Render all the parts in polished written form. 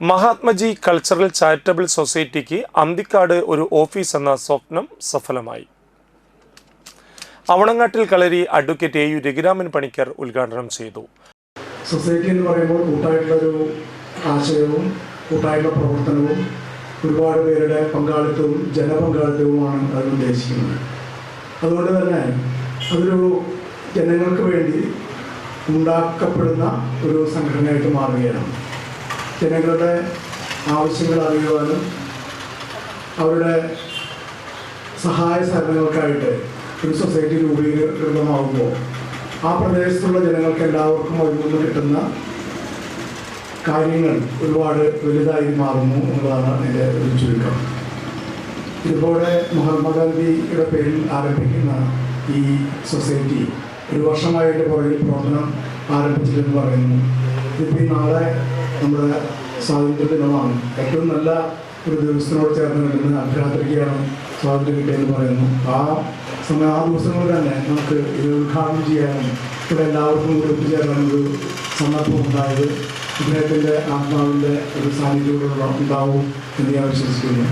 Mahatmaji Cultural charitable സൊസൈറ്റിക്ക് അന്തിക്കാട് ഒരു office എന്ന സ്വപ്നം സഫലമായി. അവണങ്ങാട്ടിൽ കളരി അഡ്വക്കേറ്റ് AU രഘുരാമൻ പണിക്കർ ഉദ്ഘാടനം ചെയ്തു. സൊസൈറ്റി എന്ന് പറയുമ്പോൾ കൂട്ടായിട്ടുള്ളൊരു ആശയവും കൂട്ടായിട്ടുള്ള പ്രവർത്തനവും ഒരുപാട് പേരുടെ പങ്കാളിത്തവും ജനപങ്കാളിത്തവുമാണ് അത് ഉദ്ദേശിക്കുന്നത്. അതുകൊണ്ട് തന്നെ അതൊരു ജനങ്ങൾക്ക് വേണ്ടി ഉണ്ടാക്കപ്പെടുന്ന ഒരു സംഘടനയായിട്ട് മാറുകയാണ്. ജനങ്ങളുടെ ആവശ്യങ്ങൾ അറിയുവാനും അവരുടെ സഹായ സഹകരണങ്ങൾക്കായിട്ട് ഒരു സൊസൈറ്റി രൂപീകൃതമാകുമ്പോൾ ആ പ്രദേശത്തുള്ള ജനങ്ങൾക്ക് എല്ലാവർക്കും അതിൽ നിന്ന് കിട്ടുന്ന കാര്യങ്ങൾ ഒരുപാട് വലുതായി മാറുന്നു എന്നുള്ളതാണ് എൻ്റെ ഒരു ചുരുക്കം. ഇതുപോലെ മഹാത്മാഗാന്ധിയുടെ പേരിൽ ആരംഭിക്കുന്ന ഈ സൊസൈറ്റി ഒരു വർഷമായിട്ട് പുറകിൽ പ്രവർത്തനം ആരംഭിച്ചിട്ടെന്ന് പറയുന്നു. ഇതിപ്പോൾ നാളെ നമ്മുടെ സ്വാതന്ത്ര്യ ദിനമാണ്. ഏറ്റവും നല്ല ഒരു ദിവസത്തിനോട് ചേർന്ന് നിൽക്കുന്ന അർദ്ധരാത്രിക്കാണ് സ്വാതന്ത്ര്യം കിട്ടിയെന്ന് പറയുന്നു. ആ ദിവസങ്ങളിൽ തന്നെ നമുക്ക് ഇത് ഉദ്ഘാടനം ചെയ്യാനും ഇവിടെ എല്ലാവർക്കും കൂടി ഒത്തുചേരാനൊരു സന്ദർഭം ഉണ്ടായത് ഇദ്ദേഹത്തിൻ്റെ ആത്മാവിൻ്റെ ഒരു സാന്നിധ്യമുള്ള ഉണ്ടാവും എന്ന് ഞാൻ വിശ്വസിക്കുന്നു.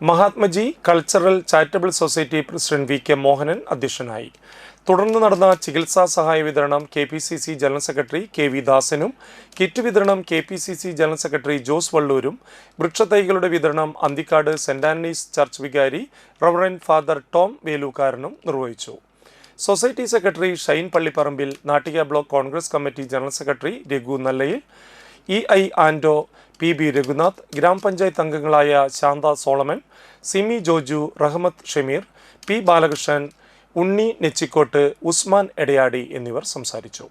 Mahatmaji Cultural Charitable Society president VK Mohanan അധ്യക്ഷനായി. തുടർന്ന് നടന്ന ചികിത്സാ സഹായ വിതരണം KPCC ജനറൽ സെക്രട്ടറി KV ദാസനും, കിറ്റ് വിതരണം KPCC ജനറൽ സെക്രട്ടറി ജോസ് വള്ളൂരും, വൃക്ഷത്തൈകളുടെ വിതരണം അന്തിക്കാട് സെന്റ് ആന്റണീസ് ചർച്ച് വികാരി റവറൻഡ് ഫാദർ ടോം വേലൂക്കാരനും നിർവഹിച്ചു. Society secretary Shine Pallipparambil, Nattika Block Congress Committee general secretary Raghu Nallayil, EI Ando, PB Raghunath, ഗ്രാമപഞ്ചായത്ത് അംഗങ്ങളായ ശാന്ത സോളമൻ, സിമി ജോജു, റഹ്മത്ത് ഷമീർ, P ബാലകൃഷ്ണൻ, ഉണ്ണി നെച്ചിക്കോട്ട്, ഉസ്മാൻ എടയാടി എന്നിവർ സംസാരിച്ചു.